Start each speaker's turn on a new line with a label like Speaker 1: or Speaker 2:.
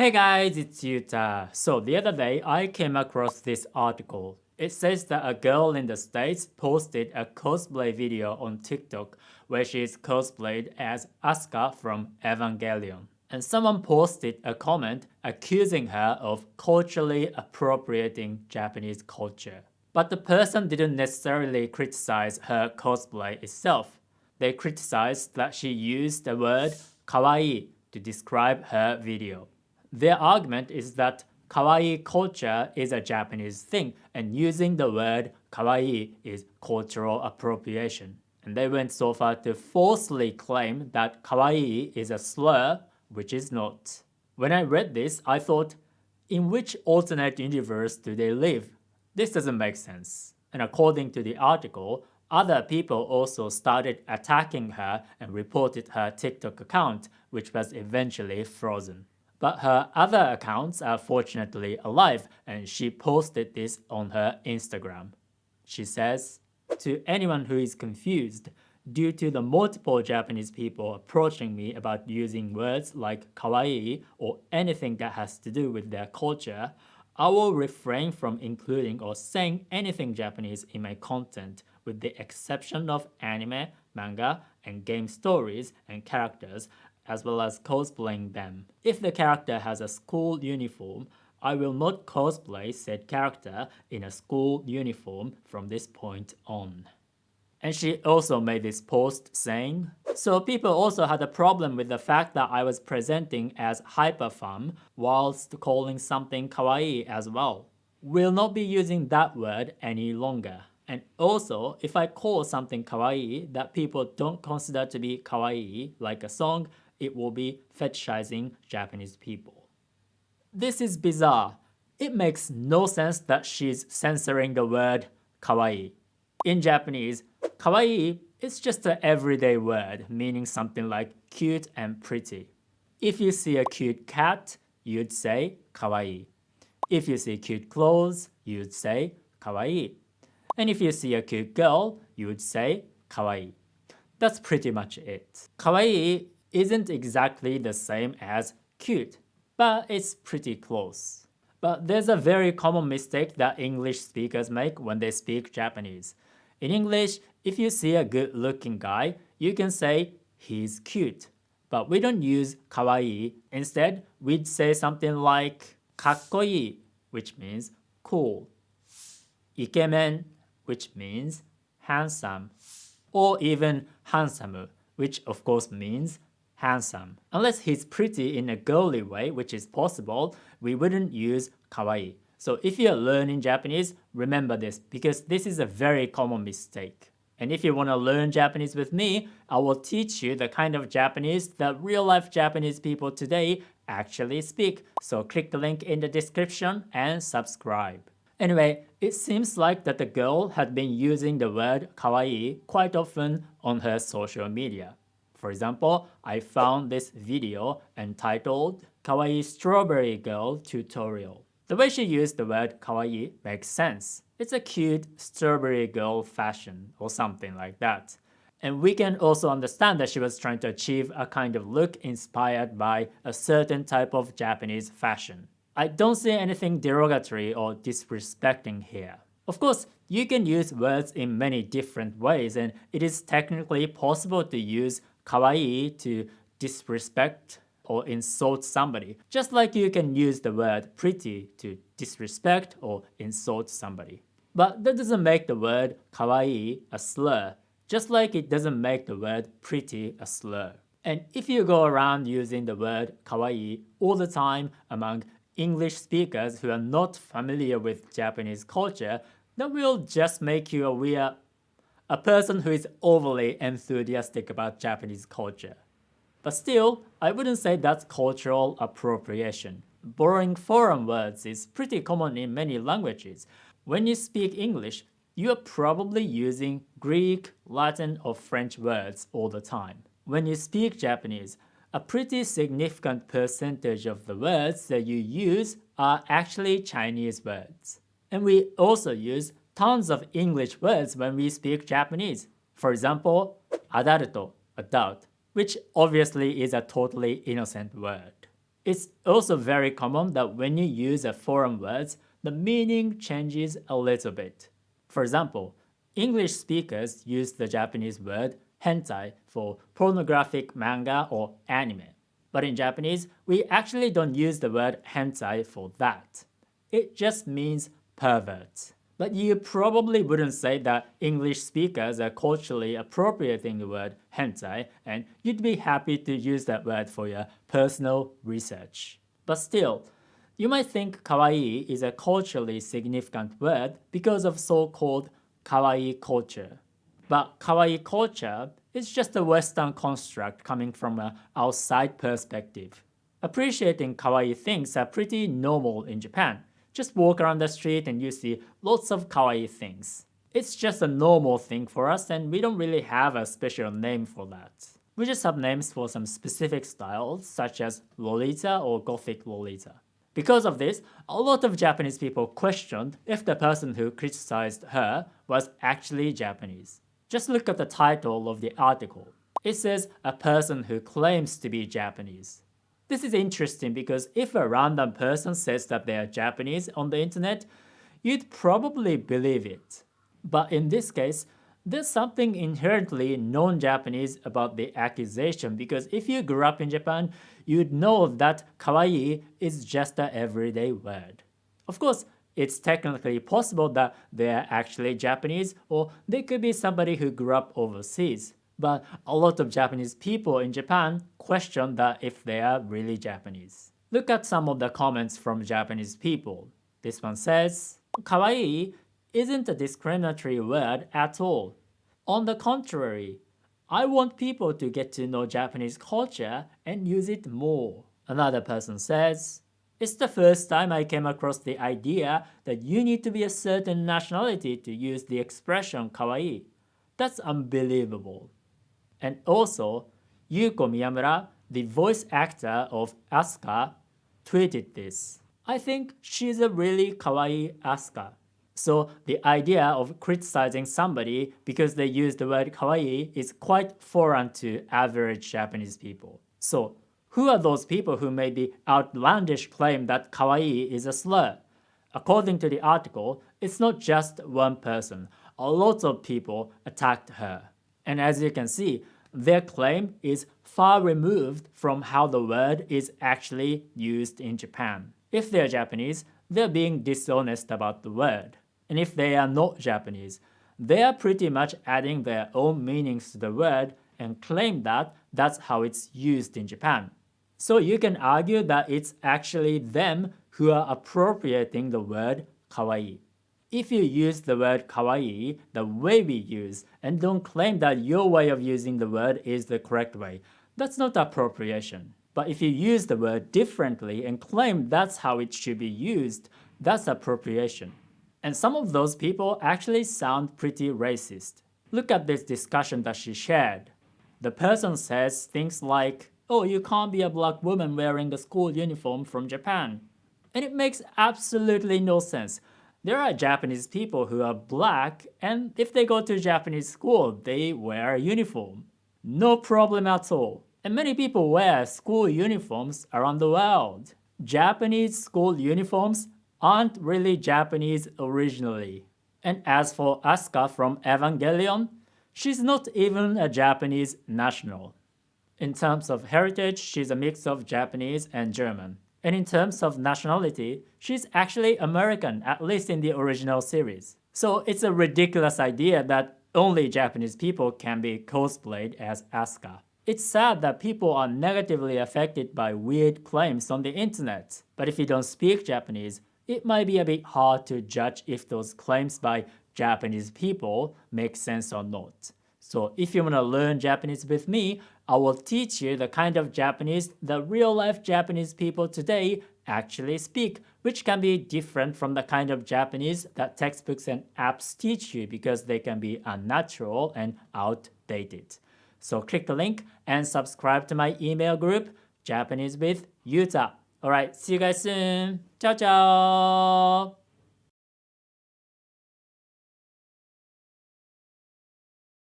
Speaker 1: Hey guys, it's Yuta. So the other day I came across this article. It says that a girl in the States posted a cosplay video on TikTok where she is cosplayed as Asuka from Evangelion. And someone posted a comment accusing her of culturally appropriating Japanese culture. But the person didn't necessarily criticize her cosplay itself. They criticized that she used the word kawaii to describe her video. Their argument is that kawaii culture is a Japanese thing, and using the word kawaii is cultural appropriation. And they went so far to falsely claim that kawaii is a slur, which is not. When I read this, I thought, in which alternate universe do they live? This doesn't make sense. And according to the article, other people also started attacking her and reported her TikTok account, which was eventually frozen. But her other accounts are fortunately alive, and she posted this on her Instagram. She says, "To anyone who is confused, due to the multiple Japanese people approaching me about using words like kawaii or anything that has to do with their culture, I will refrain from including or saying anything Japanese in my content with the exception of anime, manga, and game stories and characters, as well as cosplaying them. If the character has a school uniform, I will not cosplay said character in a school uniform from this point on." And she also made this post saying, "So people also had a problem with the fact that I was presenting as hyperfemme whilst calling something kawaii as well. We'll not be using that word any longer. And also, if I call something kawaii that people don't consider to be kawaii, like a song, it will be fetishizing Japanese people." This is bizarre. It makes no sense that she's censoring the word kawaii. In Japanese, kawaii is just an everyday word meaning something like cute and pretty. If you see a cute cat, you'd say kawaii. If you see cute clothes, you'd say kawaii. And if you see a cute girl, you would say kawaii. That's pretty much it. Kawaii isn't exactly the same as cute, but it's pretty close. But there's a very common mistake that English speakers make when they speak Japanese. In English, if you see a good-looking guy, you can say he's cute. But we don't use kawaii. Instead, we'd say something like kakkoi, which means cool, ikemen, which means handsome, or even handsome, which of course means handsome. Unless he's pretty in a girly way, which is possible, we wouldn't use kawaii. So if you're learning Japanese, remember this because this is a very common mistake. And if you want to learn Japanese with me, I will teach you the kind of Japanese that real-life Japanese people today actually speak. So click the link in the description and subscribe. Anyway, it seems like that the girl had been using the word kawaii quite often on her social media. For example, I found this video entitled "Kawaii Strawberry Girl Tutorial." The way she used the word kawaii makes sense. It's a cute strawberry girl fashion or something like that. And we can also understand that she was trying to achieve a kind of look inspired by a certain type of Japanese fashion. I don't see anything derogatory or disrespecting here. Of course, you can use words in many different ways, and it is technically possible to use kawaii to disrespect or insult somebody, just like you can use the word pretty to disrespect or insult somebody. But that doesn't make the word kawaii a slur, just like it doesn't make the word pretty a slur. And if you go around using the word kawaii all the time among English speakers who are not familiar with Japanese culture, that will just make you a person who is overly enthusiastic about Japanese culture. But still, I wouldn't say that's cultural appropriation. Borrowing foreign words is pretty common in many languages. When you speak English, you are probably using Greek, Latin, or French words all the time. When you speak Japanese, a pretty significant percentage of the words that you use are actually Chinese words. And we also use tons of English words when we speak Japanese. For example, adulto, adult, which obviously is a totally innocent word. It's also very common that when you use a foreign word, the meaning changes a little bit. For example, English speakers use the Japanese word hentai for pornographic manga or anime. But in Japanese, we actually don't use the word hentai for that. It just means pervert. But you probably wouldn't say that English speakers are culturally appropriating the word hentai, and you'd be happy to use that word for your personal research. But still, you might think kawaii is a culturally significant word because of so-called kawaii culture. But kawaii culture is just a Western construct coming from an outside perspective. Appreciating kawaii things are pretty normal in Japan. Just walk around the street and you see lots of kawaii things. It's just a normal thing for us and we don't really have a special name for that. We just have names for some specific styles such as Lolita or Gothic Lolita. Because of this, a lot of Japanese people questioned if the person who criticized her was actually Japanese. Just look at the title of the article. It says a person who claims to be Japanese. This is interesting because if a random person says that they are Japanese on the internet, you'd probably believe it. But in this case, there's something inherently non-Japanese about the accusation because if you grew up in Japan, you'd know that kawaii is just an everyday word. Of course, it's technically possible that they are actually Japanese or they could be somebody who grew up overseas. But a lot of Japanese people in Japan question that if they are really Japanese. Look at some of the comments from Japanese people. This one says, kawaii isn't a discriminatory word at all. On the contrary, I want people to get to know Japanese culture and use it more. Another person says, it's the first time I came across the idea that you need to be a certain nationality to use the expression kawaii. That's unbelievable. And also, Yuko Miyamura, the voice actor of Asuka, tweeted this. I think she's a really kawaii Asuka. So the idea of criticizing somebody because they use the word kawaii is quite foreign to average Japanese people. So who are those people who made the outlandish claim that kawaii is a slur? According to the article, it's not just one person. A lot of people attacked her. And as you can see, their claim is far removed from how the word is actually used in Japan. If they're Japanese, they're being dishonest about the word. And if they are not Japanese, they are pretty much adding their own meanings to the word and claim that that's how it's used in Japan. So you can argue that it's actually them who are appropriating the word kawaii. If you use the word kawaii the way we use and don't claim that your way of using the word is the correct way, that's not appropriation. But if you use the word differently and claim that's how it should be used, that's appropriation. And some of those people actually sound pretty racist. Look at this discussion that she shared. The person says things like, oh, you can't be a black woman wearing a school uniform from Japan. And it makes absolutely no sense. There are Japanese people who are black, and if they go to Japanese school, they wear a uniform. No problem at all. And many people wear school uniforms around the world. Japanese school uniforms aren't really Japanese originally. And as for Asuka from Evangelion, she's not even a Japanese national. In terms of heritage, she's a mix of Japanese and German. And in terms of nationality, she's actually American, at least in the original series. So it's a ridiculous idea that only Japanese people can be cosplayed as Asuka. It's sad that people are negatively affected by weird claims on the internet. But if you don't speak Japanese, it might be a bit hard to judge if those claims by Japanese people make sense or not. So if you want to learn Japanese with me, I will teach you the kind of Japanese that real-life Japanese people today actually speak, which can be different from the kind of Japanese that textbooks and apps teach you because they can be unnatural and outdated. So click the link and subscribe to my email group, Japanese with Yuta. Alright, see you guys soon. Ciao, ciao!